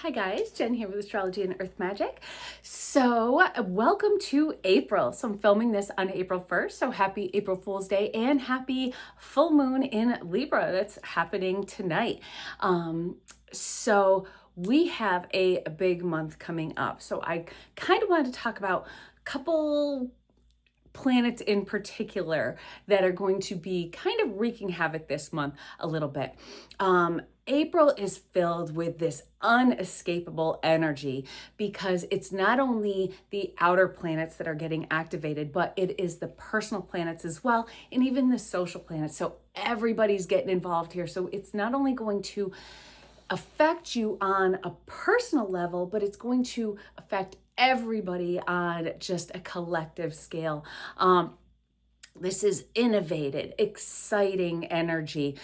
Hi guys, Jen here with Astrology and Earth Magic. So welcome to April. So I'm filming this on April 1st. So happy April Fool's Day and happy full moon in Libra that's happening tonight. So we have a big month coming up. So I kind of wanted to talk about a couple planets in particular that are going to be kind of wreaking havoc this month a little bit. April is filled with this unescapable energy because it's not only the outer planets that are getting activated, but it is the personal planets as well, and even the social planets. So everybody's getting involved here. So it's not only going to affect you on a personal level, but it's going to affect everybody on just a collective scale. This is innovative, exciting energy.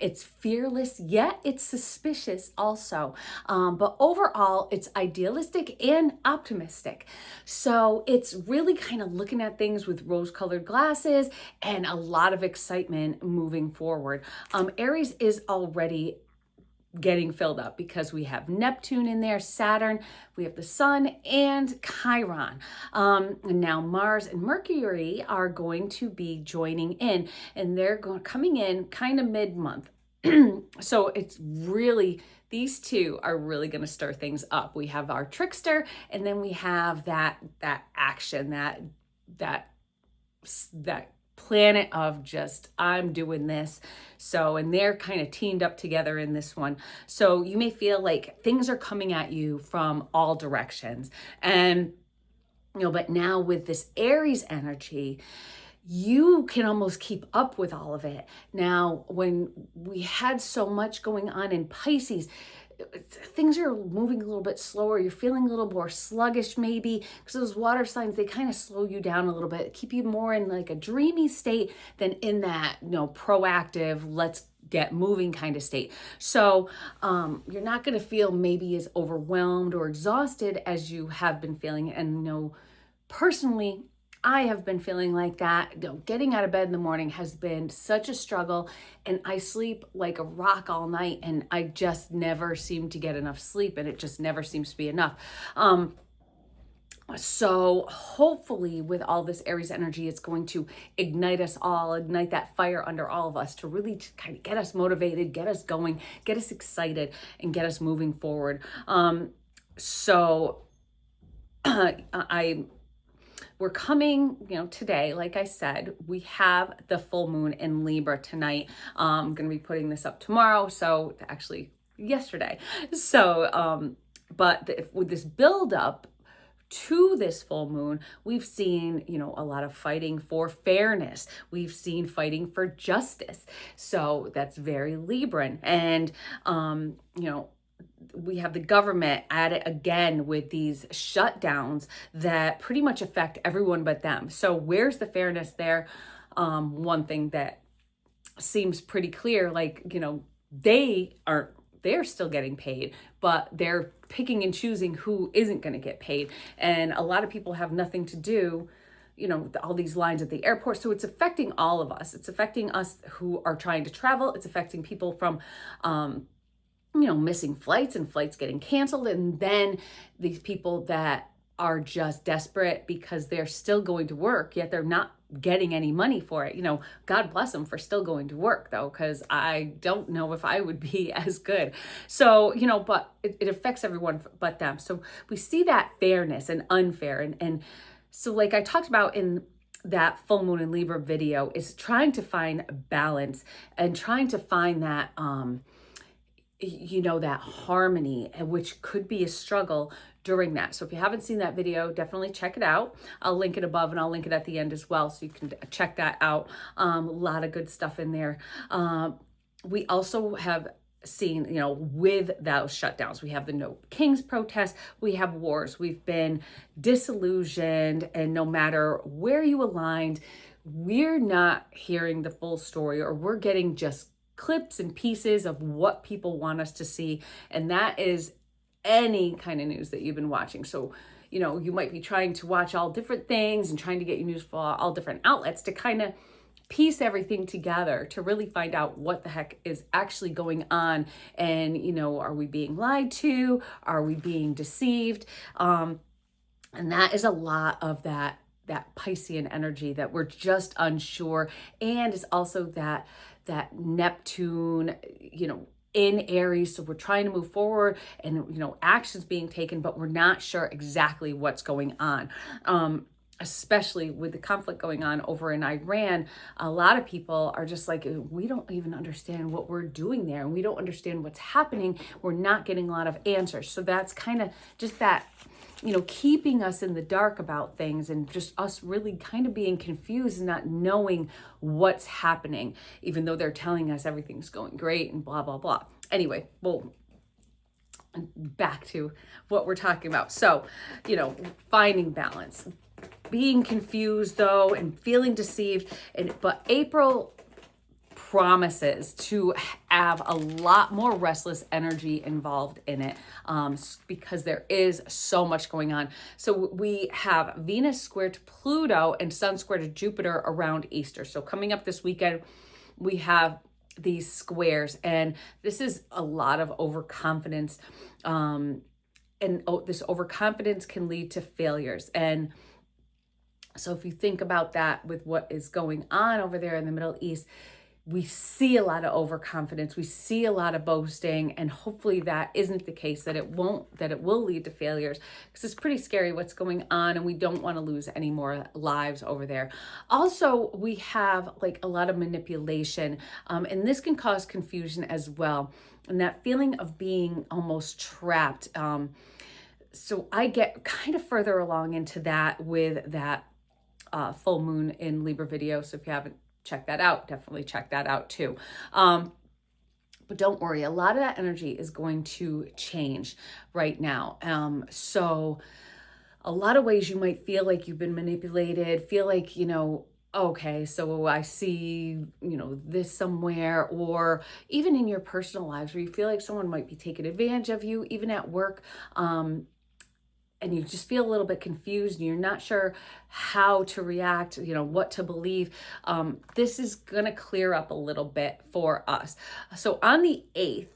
It's fearless, yet it's suspicious also. But overall, it's idealistic and optimistic. So it's really kind of looking at things with rose-colored glasses and a lot of excitement moving forward. Aries is already getting filled up because we have Neptune in there, Saturn, we have the Sun, and Chiron. And now Mars and Mercury are going to be joining in, and they're coming in kind of mid-month. So it's really, these two are really going to stir things up. We have our trickster, and then we have that action, that planet of just, I'm doing this. So, and they're kind of teamed up together in this one. So you may feel like things are coming at you from all directions. And, but now with this Aries energy, you can almost keep up with all of it. Now, when we had so much going on in Pisces, things are moving a little bit slower. You're feeling a little more sluggish maybe because those water signs, they kind of slow you down a little bit, keep you more in like a dreamy state than in that, proactive, let's get moving kind of state. So you're not going to feel maybe as overwhelmed or exhausted as you have been feeling. And personally, I have been feeling like that. Getting out of bed in the morning has been such a struggle, and I sleep like a rock all night, and I just never seem to get enough sleep, and it just never seems to be enough. So hopefully with all this Aries energy, it's going to ignite us all, ignite that fire under all of us to really kind of get us motivated, get us going, get us excited, and get us moving forward. We're coming, today, like I said, we have the full moon in Libra tonight. I'm going to be putting this up tomorrow. So actually yesterday. So, with this build up to this full moon, we've seen, a lot of fighting for fairness. We've seen fighting for justice. So that's very Libran. And, we have the government at it again with these shutdowns that pretty much affect everyone but them. So where's the fairness there? One thing that seems pretty clear, they're still getting paid, but they're picking and choosing who isn't going to get paid. And a lot of people have nothing to do, all these lines at the airport. So it's affecting all of us. It's affecting us who are trying to travel. It's affecting people from, missing flights and flights getting canceled. And then these people that are just desperate because they're still going to work, yet they're not getting any money for it. God bless them for still going to work though, because I don't know if I would be as good. So, but it affects everyone but them. So we see that fairness and unfair. And so like I talked about in that full moon in Libra video, is trying to find balance and trying to find that, that harmony, which could be a struggle during that. So if you haven't seen that video, definitely check it out. I'll link it above and I'll link it at the end as well, so you can check that out. A lot of good stuff in there. We also have seen, with those shutdowns, we have the No Kings protest, we have wars, we've been disillusioned, and no matter where you aligned, we're not hearing the full story, or we're getting just clips and pieces of what people want us to see. And that is any kind of news that you've been watching. So, you might be trying to watch all different things and trying to get your news for all different outlets to kind of piece everything together to really find out what the heck is actually going on. And, are we being lied to? Are we being deceived? And that is a lot of that Piscean energy that we're just unsure. And it's also that Neptune, in Aries. So we're trying to move forward and, actions being taken, but we're not sure exactly what's going on. Especially with the conflict going on over in Iran, a lot of people are just like, we don't even understand what we're doing there. And we don't understand what's happening. We're not getting a lot of answers. So that's kind of just that, keeping us in the dark about things and just us really kind of being confused and not knowing what's happening, even though they're telling us everything's going great and blah, blah, blah. Anyway, well, back to what we're talking about. So, finding balance, being confused though, and feeling deceived. But April promises to have a lot more restless energy involved in it, because there is so much going on. So we have Venus square to Pluto and Sun square to Jupiter around Easter. So coming up this weekend, we have these squares, and this is a lot of overconfidence. This overconfidence can lead to failures. And so if you think about that with what is going on over there in the Middle East, we see a lot of overconfidence. We see a lot of boasting, and hopefully that isn't the case, that it will lead to failures, because it's pretty scary what's going on, and we don't want to lose any more lives over there. Also, we have like a lot of manipulation, and this can cause confusion as well. And that feeling of being almost trapped. So I get kind of further along into that with that full moon in Libra video. So if you haven't checked that out, definitely check that out too. But don't worry, a lot of that energy is going to change right now. So a lot of ways you might feel like you've been manipulated, feel like, okay, so I see, this somewhere, or even in your personal lives where you feel like someone might be taking advantage of you, even at work. And you just feel a little bit confused and you're not sure how to react, what to believe. This is going to clear up a little bit for us. So on the 8th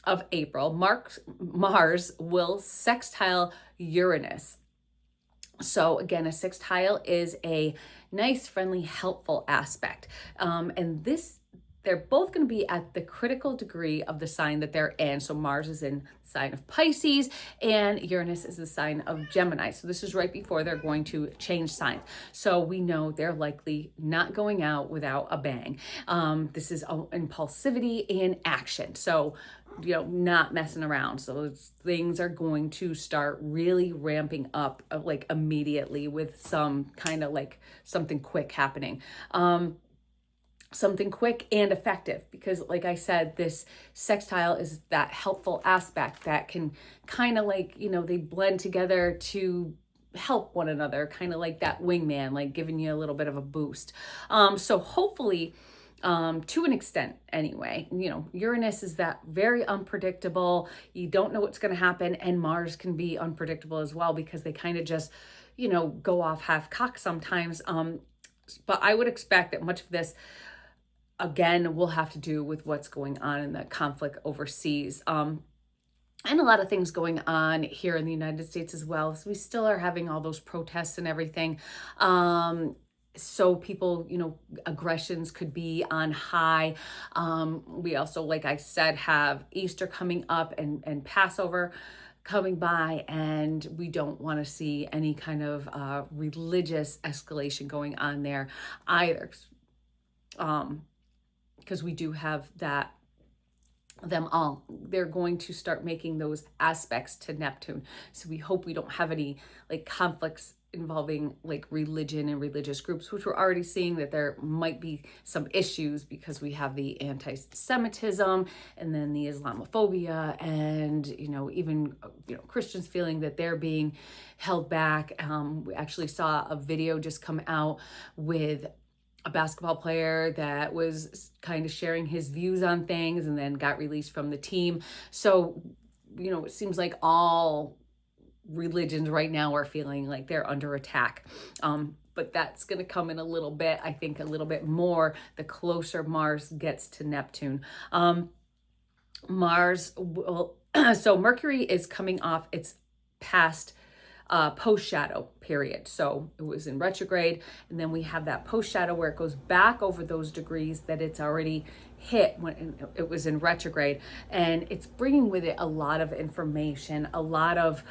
of April, Mars will sextile Uranus. So again, a sextile is a nice, friendly, helpful aspect. And they're both going to be at the critical degree of the sign that they're in. So Mars is in the sign of Pisces and Uranus is the sign of Gemini. So this is right before they're going to change signs. So we know they're likely not going out without a bang. This is impulsivity and action. So, not messing around. So things are going to start really ramping up like immediately with some kind of like something quick happening. Something quick and effective, because like I said, this sextile is that helpful aspect that can kind of like, they blend together to help one another, kind of like that wingman, like giving you a little bit of a boost. So hopefully, to an extent anyway, Uranus is that very unpredictable. You don't know what's going to happen, and Mars can be unpredictable as well, because they kind of just, go off half cocked sometimes. But I would expect that much of this, again, will have to do with what's going on in the conflict overseas. And a lot of things going on here in the United States as well. So we still are having all those protests and everything. So people, aggressions could be on high. We also, like I said, have Easter coming up and Passover coming by, and we don't want to see any kind of religious escalation going on there either. Because we do have they're going to start making those aspects to Neptune. So we hope we don't have any like conflicts involving like religion and religious groups, which we're already seeing that there might be some issues, because we have the anti-Semitism and then the Islamophobia, and even Christians feeling that they're being held back. We actually saw a video just come out with a basketball player that was kind of sharing his views on things and then got released from the team. So, it seems like all religions right now are feeling like they're under attack. but that's going to come in a little bit. I think a little bit more the closer Mars gets to Neptune. Mars will, so Mercury is coming off its past post shadow period. So it was in retrograde, and then we have that post shadow where it goes back over those degrees that it's already hit when it was in retrograde, and it's bringing with it a lot of information, a lot of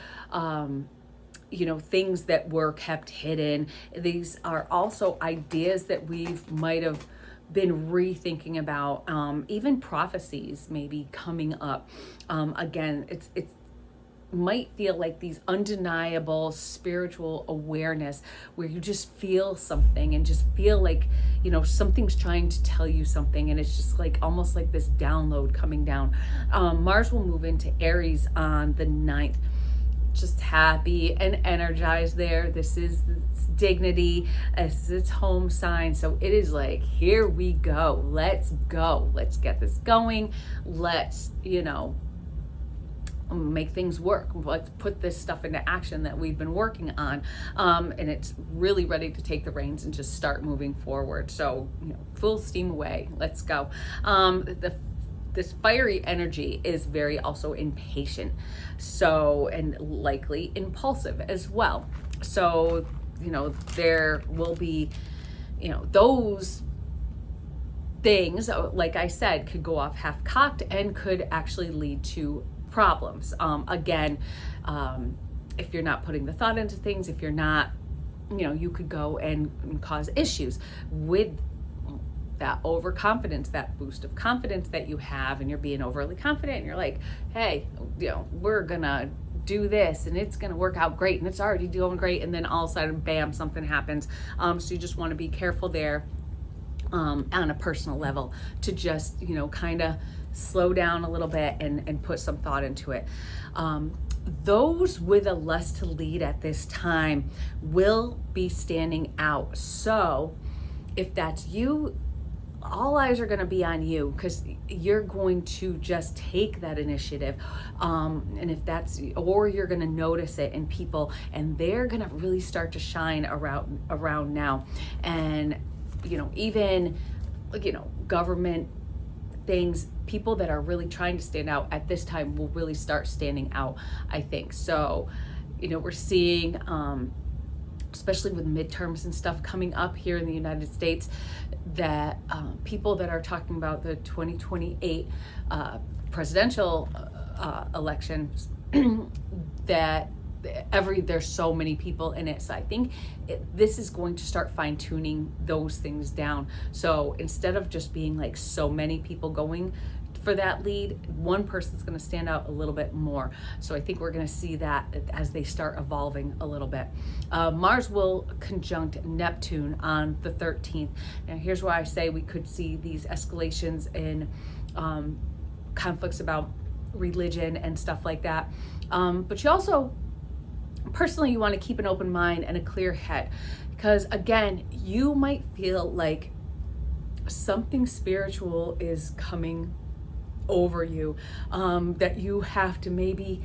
things that were kept hidden. These are also ideas that we've might have been rethinking about, even prophecies maybe coming up. Again, it's might feel like these undeniable spiritual awareness where you just feel something and just feel like something's trying to tell you something, and it's just like almost like this download coming down. Mars will move into Aries on the 9th. Just happy and energized there. This is dignity, this is its home sign, so it is like, here we go, let's get this going, let's make things work, let's put this stuff into action that we've been working on, and it's really ready to take the reins and just start moving forward. So full steam away, let's go. This fiery energy is very also impatient, so, and likely impulsive as well. So, there will be, those things, like I said, could go off half-cocked and could actually lead to problems. Again, if you're not putting the thought into things, if you're not, you could go and cause issues with that overconfidence, that boost of confidence that you have, and you're being overly confident, and you're like, hey, we're gonna do this and it's gonna work out great, and it's already doing great, and then all of a sudden, bam, something happens. So you just want to be careful there, on a personal level, to just kind of slow down a little bit and put some thought into it. Those with a lust to lead at this time will be standing out. So if that's you, all eyes are going to be on you, because you're going to just take that initiative. And if that's, or you're going to notice it in people, and they're going to really start to shine around now. And, even, government things, people that are really trying to stand out at this time will really start standing out, I think. So, we're seeing, especially with midterms and stuff coming up here in the United States, that people that are talking about the 2028 presidential elections, that there's so many people in it. So I think this is going to start fine-tuning those things down. So instead of just being like so many people going for that lead, one person's going to stand out a little bit more. So I think we're going to see that as they start evolving a little bit. Mars will conjunct Neptune on the 13th. Now here's why I say we could see these escalations in conflicts about religion and stuff like that. But you also, personally, you want to keep an open mind and a clear head, because again, you might feel like something spiritual is coming over you, that you have to maybe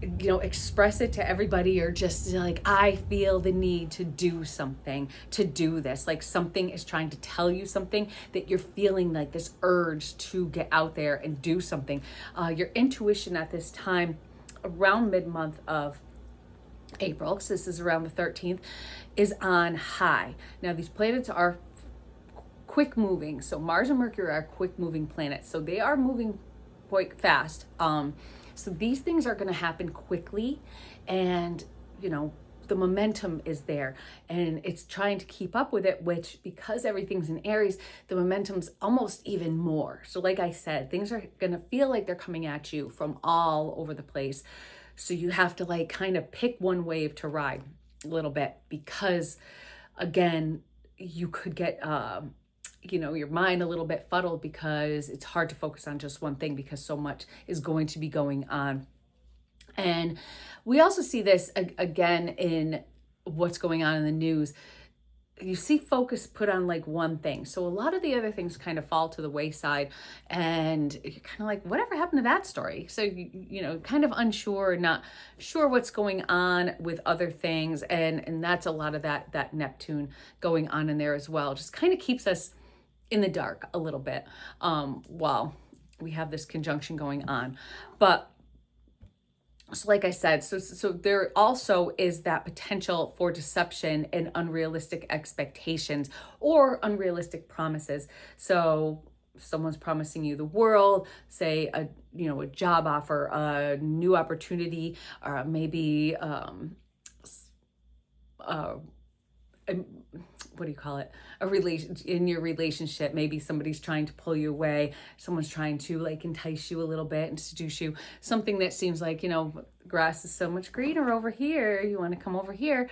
express it to everybody, or just like, I feel the need to do something, to do this, like something is trying to tell you something, that you're feeling like this urge to get out there and do something. Your intuition at this time, around mid-month of April, because this is around the 13th, is on high. Now these planets are quick moving. So Mars and Mercury are quick moving planets. So they are moving quite fast. So these things are going to happen quickly, and the momentum is there, and it's trying to keep up with it, which, because everything's in Aries, the momentum's almost even more. So like I said, things are going to feel like they're coming at you from all over the place. So you have to like kind of pick one wave to ride a little bit, because again, you could get your mind a little bit fuddled, because it's hard to focus on just one thing, because so much is going to be going on. And we also see this again in what's going on in the news. you see focus put on like one thing. So a lot of the other things kind of fall to the wayside, and you're kind of like, whatever happened to that story? So, you know, kind of unsure, not sure what's going on with other things. And that's a lot of that Neptune going on in there as well. Just kind of keeps us in the dark a little bit while we have this conjunction going on. But so like I said, so there also is that potential for deception and unrealistic expectations or unrealistic promises. So if someone's promising you the world, say a job offer, a new opportunity, or maybe what do you call it? A relation in your relationship. Maybe somebody's trying to pull you away. Someone's trying to like entice you a little bit and seduce you. Something that seems like, grass is so much greener over here. You want to come over here,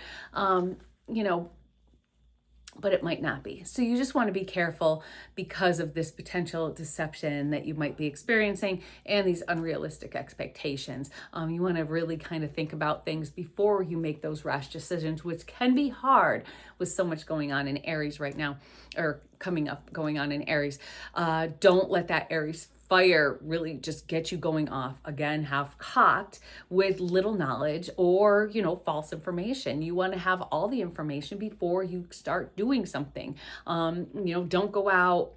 but it might not be. So you just want to be careful because of this potential deception that you might be experiencing and these unrealistic expectations. You want to really kind of think about things before you make those rash decisions, which can be hard with so much going on in Aries right now, or going on in Aries. Don't let that Aries fire really just get you going off again, half-cocked with little knowledge or, false information. You want to have all the information before you start doing something. Don't go out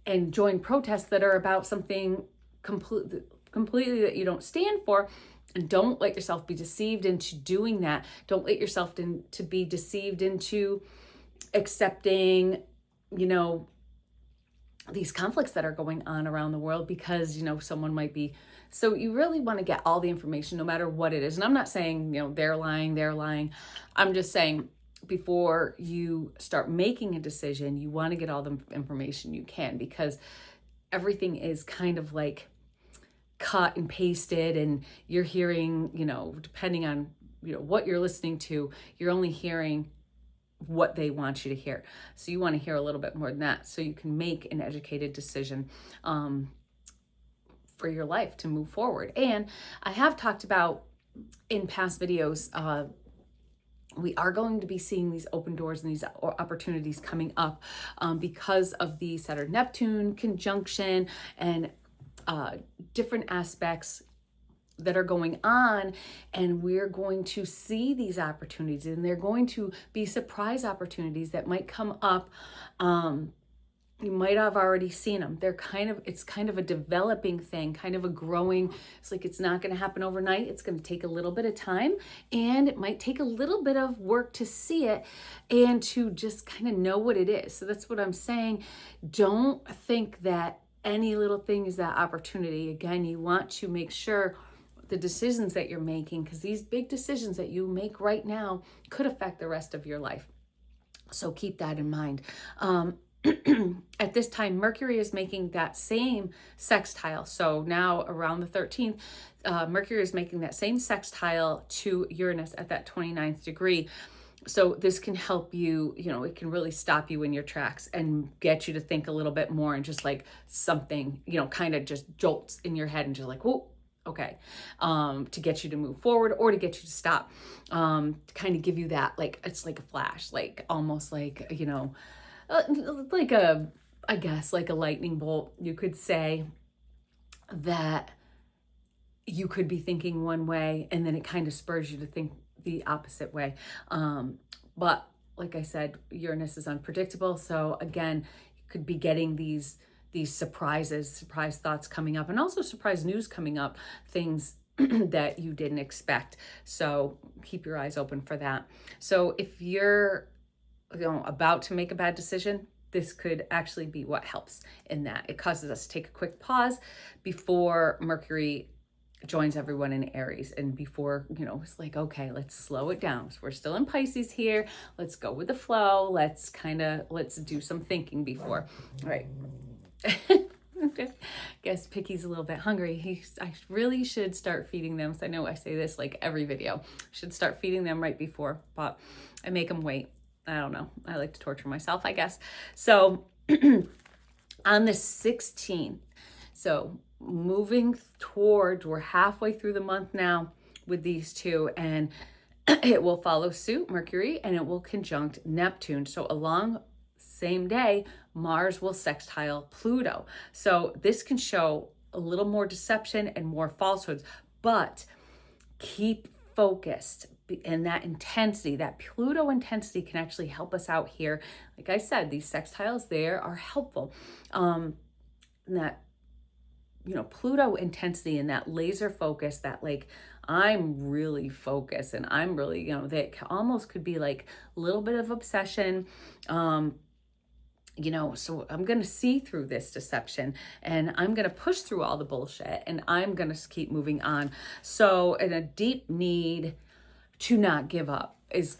and join protests that are about something completely that you don't stand for. And don't let yourself be deceived into doing that. Don't let yourself to be deceived into accepting, these conflicts that are going on around the world because, someone might be. So you really want to get all the information no matter what it is. And I'm not saying, they're lying. I'm just saying before you start making a decision, you want to get all the information you can, because everything is kind of like cut and pasted, and you're hearing, depending on, what you're listening to, you're only hearing what they want you to hear. So you want to hear a little bit more than that so you can make an educated decision for your life to move forward. And I have talked about in past videos, we are going to be seeing these open doors and these opportunities coming up because of the Saturn-Neptune conjunction and different aspects that are going on, and we're going to see these opportunities, and they're going to be surprise opportunities that might come up. You might have already seen them. It's kind of a developing thing, kind of a growing. It's like it's not going to happen overnight. It's going to take a little bit of time, and it might take a little bit of work to see it and to just kind of know what it is. So that's what I'm saying. Don't think that any little thing is that opportunity. Again, you want to make sure the decisions that you're making, because these big decisions that you make right now could affect the rest of your life. So keep that in mind. At this time, Mercury is making that same sextile. So now around the 13th, Mercury is making that same sextile to Uranus at that 29th degree. So this can help you, it can really stop you in your tracks and get you to think a little bit more, and just like something, kind of just jolts in your head and just like, whoa, okay, to get you to move forward or to get you to stop, to kind of give you that, like, it's like a flash, like almost like, like I guess like a lightning bolt. You could say that you could be thinking one way and then it kind of spurs you to think the opposite way. But like I said, Uranus is unpredictable. So again, you could be getting these surprise thoughts coming up, and also surprise news coming up, things that you didn't expect. So keep your eyes open for that. So if you're about to make a bad decision, this could actually be what helps in that. It causes us to take a quick pause before Mercury joins everyone in Aries, and before, it's like, okay, let's slow it down. So we're still in Pisces here. Let's go with the flow. Let's do some thinking before. All right. Guess Picky's a little bit hungry. I really should start feeding them. So I know I say this like every video. Should start feeding them right before, but I make them wait. I don't know. I like to torture myself, I guess. So on the 16th, so moving towards, we're halfway through the month now with these two, and it will follow suit, Mercury, and it will conjunct Neptune. So along same day, Mars will sextile Pluto. So this can show a little more deception and more falsehoods, but keep focused. And that intensity, that Pluto intensity can actually help us out here. Like I said, these sextiles there are helpful. And that, Pluto intensity and that laser focus, that like, I'm really focused and I'm really, that almost could be like a little bit of obsession. So I'm going to see through this deception and I'm going to push through all the bullshit and I'm going to keep moving on. So in a deep need to not give up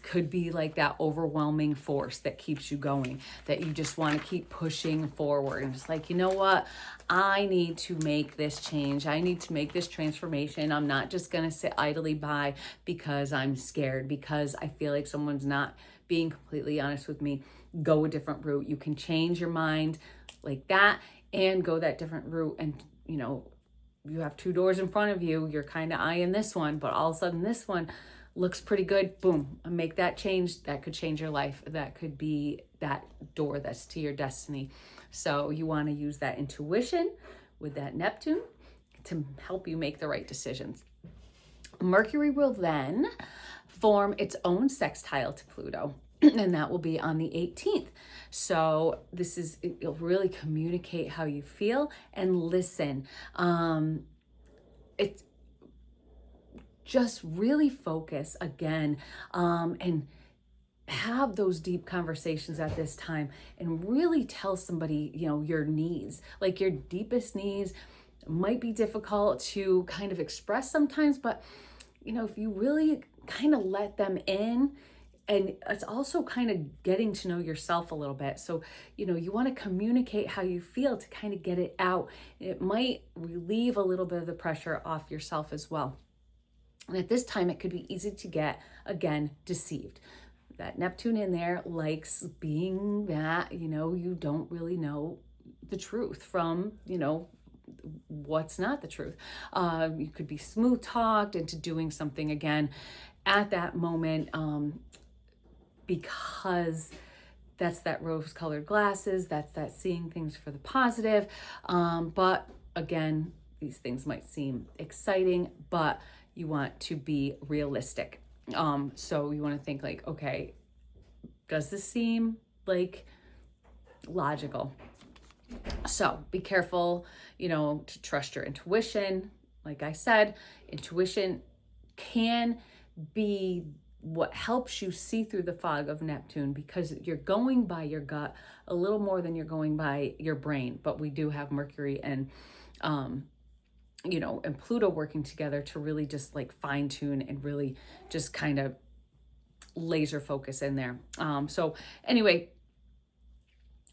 could be like that overwhelming force that keeps you going, that you just want to keep pushing forward and just like, you know what, I need to make this change. I need to make this transformation. I'm not just going to sit idly by because I'm scared, because I feel like someone's not being completely honest with me. Go a different route. You can change your mind like that and go that different route. And, you have 2 doors in front of you. You're kind of eyeing this one, but all of a sudden this one looks pretty good. Boom, make that change. That could change your life. That could be that door that's to your destiny. So you want to use that intuition with that Neptune to help you make the right decisions. Mercury will then form its own sextile to Pluto, and that will be on the 18th. So it'll really communicate how you feel and listen. It's just really focus again, and have those deep conversations at this time and really tell somebody, your needs, like your deepest needs. Might be difficult to kind of express sometimes, but if you really kind of let them in, and it's also kind of getting to know yourself a little bit. So, you want to communicate how you feel to kind of get it out. It might relieve a little bit of the pressure off yourself as well. And at this time, it could be easy to get, again, deceived. That Neptune in there likes being that, you don't really know the truth from, what's not the truth. You could be smooth talked into doing something again at that moment, because that's that rose-colored glasses, that's that seeing things for the positive. But again, these things might seem exciting, but you want to be realistic. So you want to think like, okay, does this seem like logical? So be careful, to trust your intuition. Like I said, intuition can be what helps you see through the fog of Neptune, because you're going by your gut a little more than you're going by your brain. But we do have Mercury and and Pluto working together to really just like fine tune and really just kind of laser focus in there. So anyway,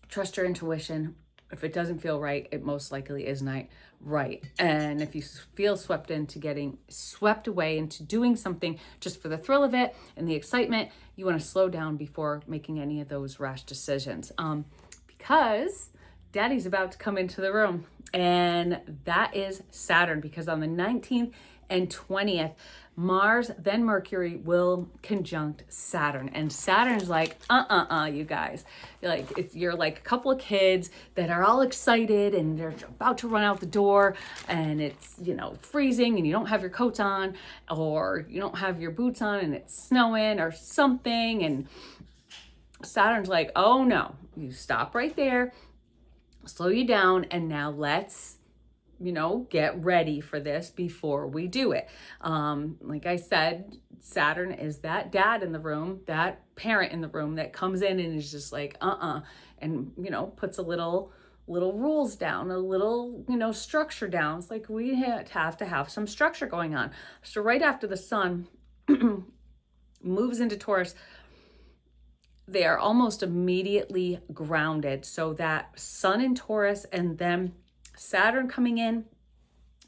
trust your intuition. If it doesn't feel right, it most likely is not right. And if you feel swept into getting swept away into doing something just for the thrill of it and the excitement, you want to slow down before making any of those rash decisions. Because Daddy's about to come into the room, and that is Saturn, because on the 19th and 20th, Mars, then Mercury will conjunct Saturn. And Saturn's like, you guys. You're like a couple of kids that are all excited and they're about to run out the door, and it's, freezing and you don't have your coats on, or you don't have your boots on and it's snowing or something. And Saturn's like, oh no, you stop right there, slow you down, and now let's get ready for this before we do it. Like I said, Saturn is that dad in the room, that parent in the room that comes in and is just like, and, puts a little rules down, a little, structure down. It's like we have to have some structure going on. So right after the sun moves into Taurus, they are almost immediately grounded. So that sun in Taurus and then Saturn coming in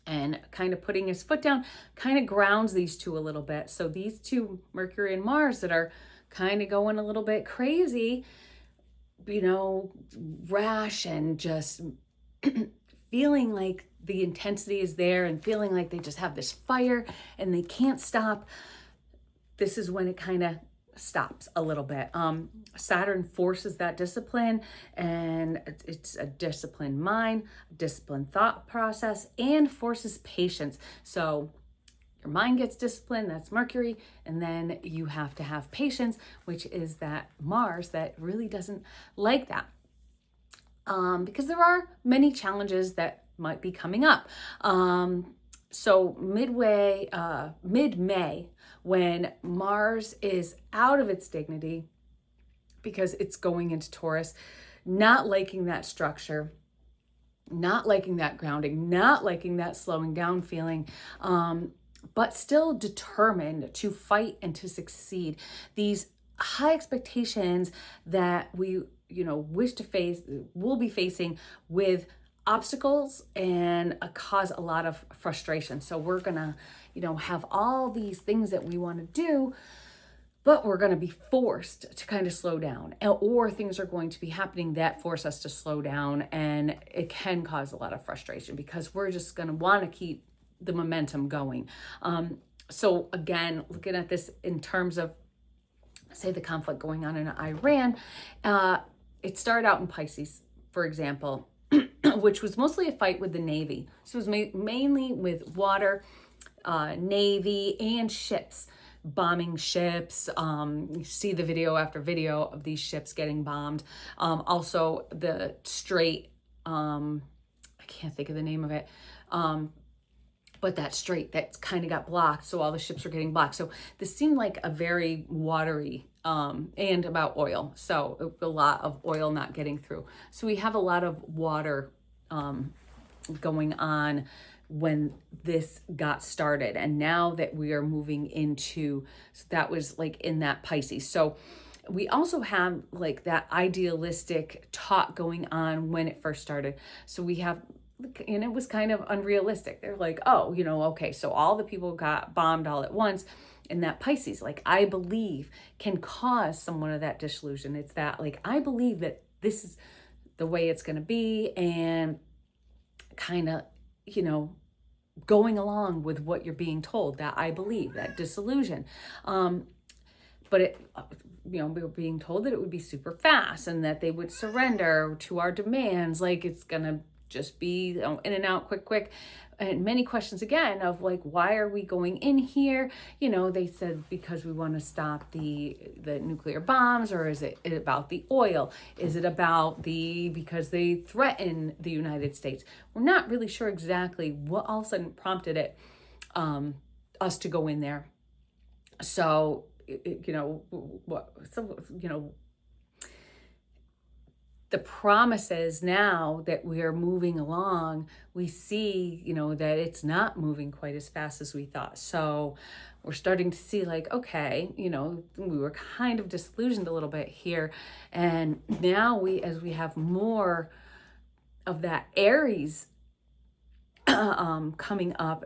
and kind of putting his foot down kind of grounds these two a little bit. So these two, Mercury and Mars, that are kind of going a little bit crazy, rash and just feeling like the intensity is there and feeling like they just have this fire and they can't stop. this is when it kind of stops a little bit. Saturn forces that discipline, and it's a disciplined mind, disciplined thought process, and forces patience. So your mind gets disciplined, that's Mercury, and then you have to have patience, which is that Mars that really doesn't like that. Because there are many challenges that might be coming up. So mid-May, when Mars is out of its dignity because it's going into Taurus, not liking that structure, not liking that grounding, not liking that slowing down feeling, but still determined to fight and to succeed. These high expectations that we, wish to face, will be facing with obstacles and cause a lot of frustration. So we're gonna, have all these things that we want to do, but we're going to be forced to kind of slow down, or things are going to be happening that force us to slow down, and it can cause a lot of frustration because we're just going to want to keep the momentum going. So again, looking at this in terms of, say, the conflict going on in Iran, it started out in Pisces, for example, which was mostly a fight with the Navy. So it was mainly with water, Navy, and ships. Bombing ships. You see the video after video of these ships getting bombed. Also the strait, I can't think of the name of it, but that strait that kind of got blocked, so all the ships were getting blocked. So this seemed like a very watery, and about oil, so a lot of oil not getting through. So we have a lot of water going on when this got started, and now that we are moving into, so that was like in that Pisces. So we also have like that idealistic talk going on when it first started. So we have, and it was kind of unrealistic. They're like, oh, okay, so all the people got bombed all at once. And that Pisces, like, I believe, can cause somewhat of that disillusion. It's that, like, I believe that this is the way it's going to be, and kind of, going along with what you're being told, that I believe, that disillusion. But it, we were being told that it would be super fast and that they would surrender to our demands. Like, it's going to just be in and out, quick. And many questions again of like, why are we going in here? They said because we want to stop the nuclear bombs, or is it about the oil? Is it about because they threaten the United States? We're not really sure exactly what all of a sudden prompted it, us to go in there. So, the promises now that we are moving along, we see, that it's not moving quite as fast as we thought. So we're starting to see like, okay, we were kind of disillusioned a little bit here. And now as we have more of that Aries coming up,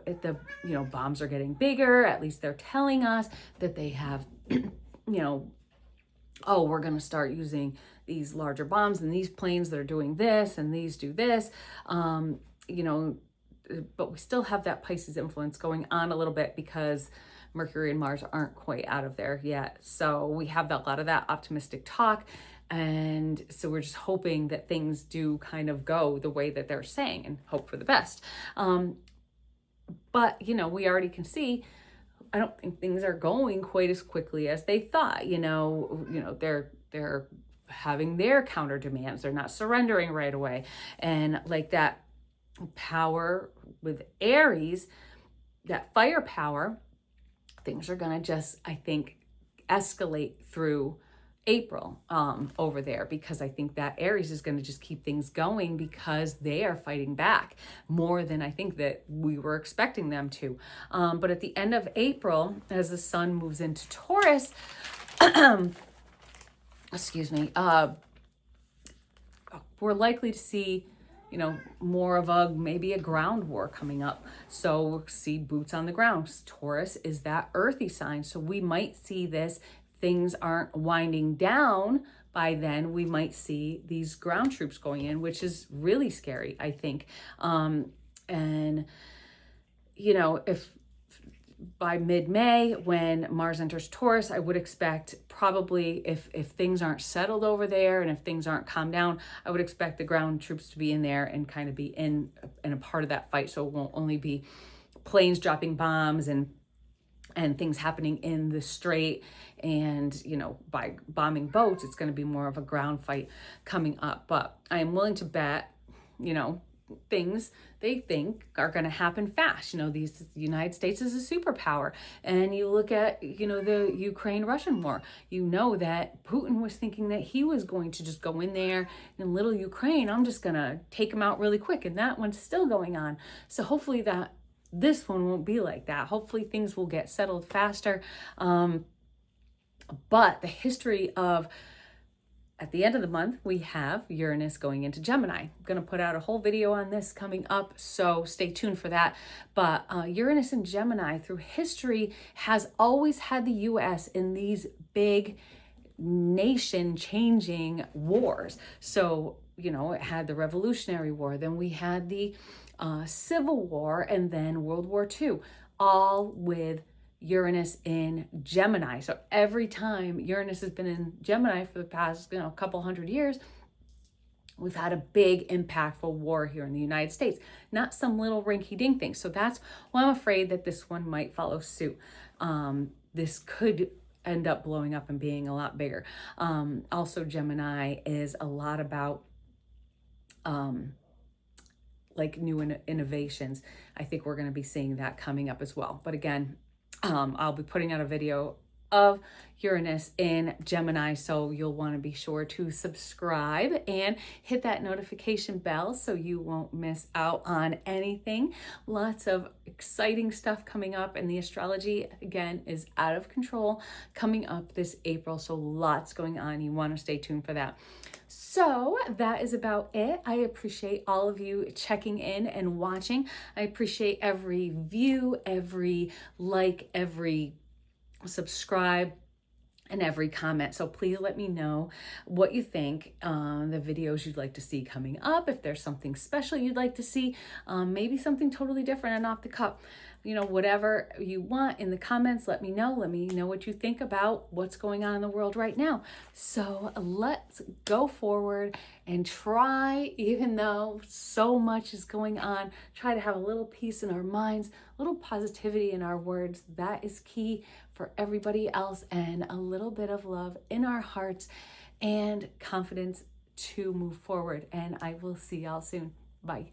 bombs are getting bigger. At least they're telling us that they have, oh, we're going to start using these larger bombs and these planes that are doing this and these do this, but we still have that Pisces influence going on a little bit because Mercury and Mars aren't quite out of there yet. So we have a lot of that optimistic talk. And so we're just hoping that things do kind of go the way that they're saying, and hope for the best. But, we already can see, I don't think things are going quite as quickly as they thought. They're having their counter demands. They're not surrendering right away. And like that power with Aries, that firepower, things are going to just, I think, escalate through April over there, because I think that Aries is going to just keep things going because they are fighting back more than I think that we were expecting them to. But at the end of April, as the sun moves into Taurus, we're likely to see, more of maybe a ground war coming up. So we'll see boots on the ground. Taurus is that earthy sign. So we might see this. Things aren't winding down by then. We might see these ground troops going in, which is really scary, I think. And, if by mid-May, when Mars enters Taurus, I would expect probably, if things aren't settled over there and if things aren't calmed down, I would expect the ground troops to be in there and kind of be in a part of that fight. So it won't only be planes dropping bombs and things happening in the strait and, you know, by bombing boats, it's going to be more of a ground fight coming up. But I am willing to bet, you know, things they think are going to happen fast. You know, the United States is a superpower, and you look at, you know, the Ukraine-Russian war, you know that Putin was thinking that he was going to just go in there in little Ukraine, I'm just going to take him out really quick, and that one's still going on. So hopefully that this one won't be like that. Hopefully things will get settled faster. But the history of, at the end of the month, we have Uranus going into Gemini. I'm going to put out a whole video on this coming up, so stay tuned for that. But Uranus in Gemini through history has always had the U.S. in these big nation-changing wars. So, you know, it had the Revolutionary War, then we had the Civil War, and then World War II, all with Uranus in Gemini. So every time Uranus has been in Gemini for the past, you know, couple hundred years, we've had a big impactful war here in the United States, not some little rinky-dink thing. So that's why I'm afraid that this one might follow suit. This could end up blowing up and being a lot bigger. Also, Gemini is a lot about like new innovations. I think we're going to be seeing that coming up as well. But again, I'll be putting out a video of Uranus in Gemini, so you'll want to be sure to subscribe and hit that notification bell so you won't miss out on anything. Lots of exciting stuff coming up, and the astrology again is out of control coming up this April, so lots going on. You want to stay tuned for that. So that is about it. I appreciate all of you checking in and watching. I appreciate every view, every like, every subscribe, and every comment. So please let me know what you think, the videos you'd like to see coming up, if there's something special you'd like to see, maybe something totally different and off the cuff. You know, whatever you want in the comments, let me know. Let me know what you think about what's going on in the world right now. So let's go forward and try, even though so much is going on, try to have a little peace in our minds, a little positivity in our words. That is key for everybody else, and a little bit of love in our hearts and confidence to move forward. And I will see y'all soon. Bye.